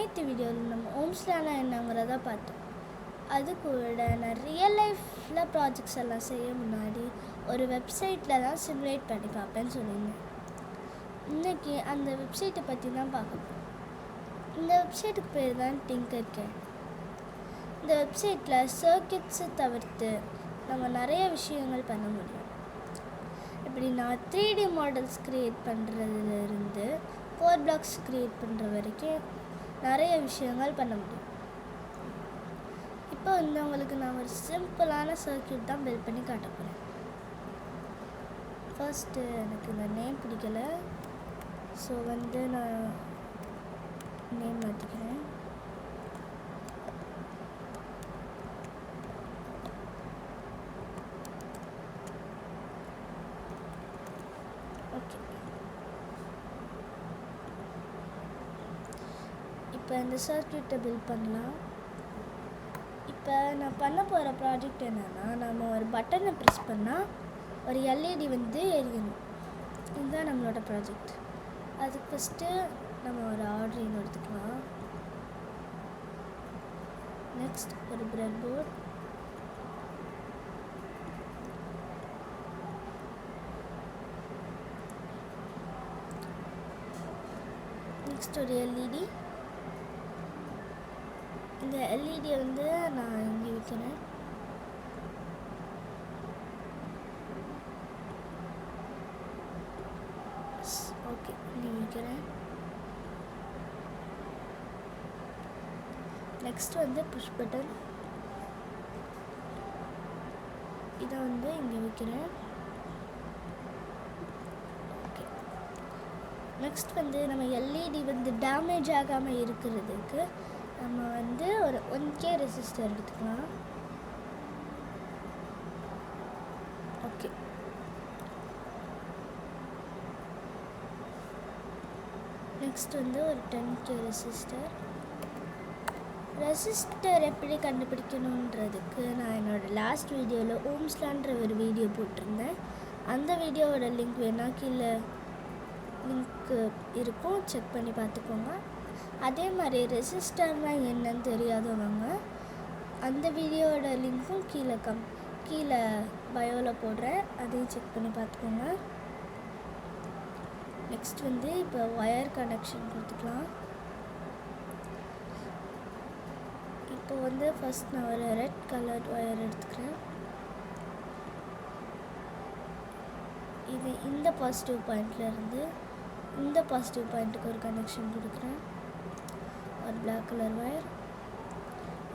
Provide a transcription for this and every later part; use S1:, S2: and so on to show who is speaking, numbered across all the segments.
S1: நேற்று வீடியோவில் நம்ம ஹோம்ஸ்லானா என்னங்கிறத பார்த்தோம். அது கூட நான் ரியல் லைஃப்பில் ப்ராஜெக்ட்ஸ் எல்லாம் செய்ய முன்னாடி ஒரு வெப்சைட்டில் தான் சிமுலேட் பண்ணி பார்ப்பேன்னு சொல்லியிருந்தேன். இன்றைக்கி அந்த வெப்சைட்டை பற்றி தான் பார்க்க போகிறோம். இந்த வெப்சைட்டுக்கு பேர் தான் Tinkercad. இந்த வெப்சைட்டில் சர்க்கிட்ஸை தவிர்த்து நம்ம நிறைய விஷயங்கள் பண்ண முடியும். இப்படி நான் 3D மாடல்ஸ் க்ரியேட் பண்ணுறதுலேருந்து கோட் பிளாக்ஸ் க்ரியேட் பண்ணுற வரைக்கும் நிறைய விஷயங்கள் பண்ண முடியும். இப்போ உங்களுக்கு நான் ஒரு சிம்பிளான சர்க்கியூட் தான் பில்ட் பண்ணி காட்ட போகிறேன். ஃபர்ஸ்ட்டு எனக்கு இந்த நேம் பிடிக்கலை, ஸோ நான் நேம் மாற்றிக்கிறேன். ஓகே, இப்போ இந்த சர்க்கியூட்டை பில்ட் பண்ணலாம். இப்போ நான் பண்ண போகிற ப்ராஜெக்ட் என்னென்னா, நம்ம ஒரு பட்டனை ப்ரெஸ் பண்ணால் ஒரு எல்இடி எரியணும். இதுதான் நம்மளோட ப்ராஜெக்ட். அதுக்கு ஃபஸ்ட்டு நம்ம ஒரு Arduino எடுத்துக்கலாம். நெக்ஸ்ட் ஒரு Breadboard, நெக்ஸ்ட் ஒரு எல்இடி. இந்த எல்இடியை நான் இங்கே வைக்கிறேன். ஓகே, இங்கே வைக்கிறேன். நெக்ஸ்ட் புஷ் பட்டன், இதை இங்கே வைக்கிறேன். ஓகே, நெக்ஸ்ட் நம்ம எல்இடி டேமேஜ் ஆகாமல் இருக்கிறதுக்கு நம்ம ஒரு 1K ரெசிஸ்டர் எடுத்துக்கலாம். ஓகே, நெக்ஸ்ட் ஒரு 10K ரெசிஸ்டர். ரெசிஸ்டர் எப்படி கண்டுபிடிக்கணுன்றதுக்கு நான் என்னோடய லாஸ்ட் வீடியோவில் ஓம்ஸ்லான்ற ஒரு வீடியோ போட்டிருந்தேன். அந்த வீடியோவோட லிங்க் வேணால் கீழே லிங்க்கு இருக்கும், செக் பண்ணி பார்த்துக்கோங்க. அதே மாதிரி ரெசிஸ்டர்னால் என்னன்னு தெரியாதவங்க அந்த வீடியோவோட லிங்க்கும் கீழே பயோவில் போடுறேன், அதையும் செக் பண்ணி பார்த்துக்கோங்க. நெக்ஸ்ட் இப்போ ஒயர் கனெக்ஷன் கொடுத்துக்கலாம். இப்போ ஃபஸ்ட் நான் ஒரு ரெட் கலர் ஒயர் எடுத்துக்கிறேன். இது இந்த பாசிட்டிவ் பாயிண்ட்லேருந்து இந்த பாசிட்டிவ் பாயிண்ட்டுக்கு ஒரு கனெக்ஷன் கொடுக்குறேன். ஒரு பிளாக் கலர் ஒயர்.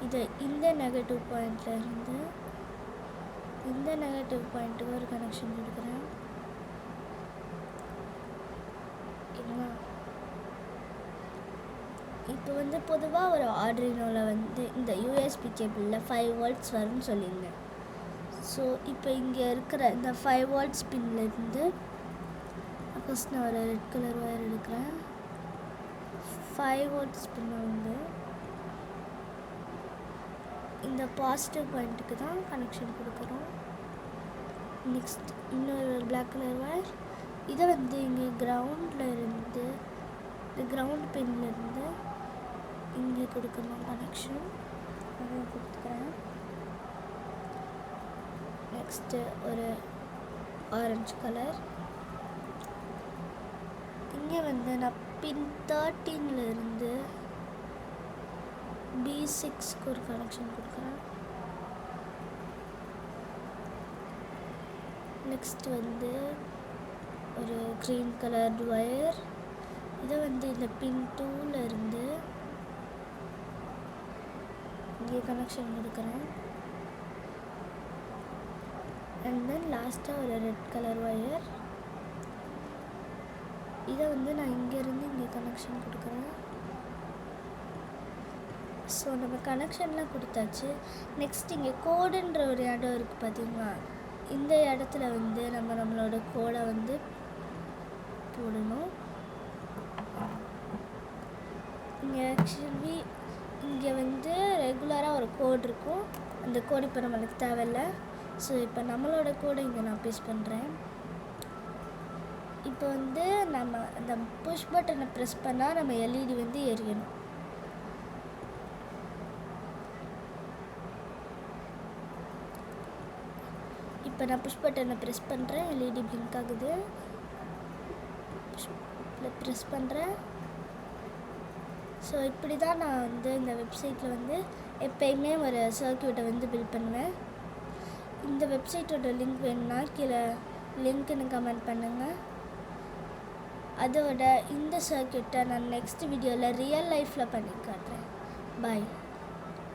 S1: இது இந்த நெகட்டிவ் பாயிண்ட்லேருந்து இந்த நெகட்டிவ் பாயிண்ட்டுக்கு ஒரு கனெக்ஷன் கொடுக்குறேன். ஓகேங்களா? இப்போ பொதுவாக ஒரு ஆர்டினோவில் இந்த யூஎஸ்பி கேபிளில் 5 volts வரும்னு சொல்லியிருந்தேன். ஸோ இப்போ இங்கே இருக்கிற இந்த 5 volts பின்லேருந்து ஃபஸ்ட் நான் ஒரு ரெட் கலர் ஒயர் எடுக்கிறேன். 5 volts பின்ன இந்த பாசிட்டிவ் பாயிண்ட்டுக்கு தான் கனெக்ஷன் கொடுக்குறோம். நெக்ஸ்ட் இன்னொரு பிளாக் கலர் ஒயர். இதை இங்கே கிரவுண்டில் இருந்து இந்த கிரவுண்ட் பின்லேருந்து இங்கே கொடுக்கணும் கனெக்ஷன், அதையும் கொடுத்துக்கிறேன். நெக்ஸ்ட்டு ஒரு ஆரஞ்சு கலர். இங்கே நான் பின் 13லேருந்து B6க்கு ஒரு கனெக்ஷன் கொடுக்குறேன். நெக்ஸ்ட் ஒரு க்ரீன் கலர் ஒயர். இதை இந்த பின் 2லேருந்து இங்கே கனெக்ஷன் கொடுக்குறேன். அண்ட் தென் லாஸ்ட்டாக ஒரு ரெட் கலர் ஒயர். இதை நான் இங்கேருந்து இங்கே கனெக்ஷன் கொடுக்குறேன். ஸோ நம்ம கனெக்ஷன்லாம் கொடுத்தாச்சு. நெக்ஸ்ட் இங்கே கோடுன்ற ஒரு இடம் இருக்குது பார்த்தீங்களா? இந்த இடத்துல நம்மளோட கோடை போடணும். இங்கே ஆக்சுவலி இங்கே ரெகுலராக ஒரு கோடு இருக்கும். அந்த கோடு இப்போ நம்மளுக்கு தேவையில்லை. ஸோ இப்போ நம்மளோட கோடை இங்கே நான் பேஸ்ட் பண்ணுறேன். இப்போ நம்ம அந்த புஷ் பட்டனை ப்ரெஸ் பண்ணால் நம்ம எல்இடி எரியணும். இப்போ நான் புஷ் பட்டனை ப்ரெஸ் பண்ணுறேன், எல்இடி பிளிங்க் ஆகுது. ப்ரெஸ் பண்ணுறேன். ஸோ இப்படி தான் நான் வந்து இந்த வெப்சைட்டில் வந்து எப்பயுமே ஒரு சர்க்யூட்டை வந்து பில்ட் பண்ணுவேன். இந்த வெப்சைட்டோட லிங்க் வேணும்னா கீழே லிங்க்னு கமெண்ட் பண்ணுங்கள். அதோட இந்த சர்க்யூட்டை நான் நெக்ஸ்ட் வீடியோவில் ரியல் லைஃப்பில் பண்ணி காட்டுறேன். பாய்.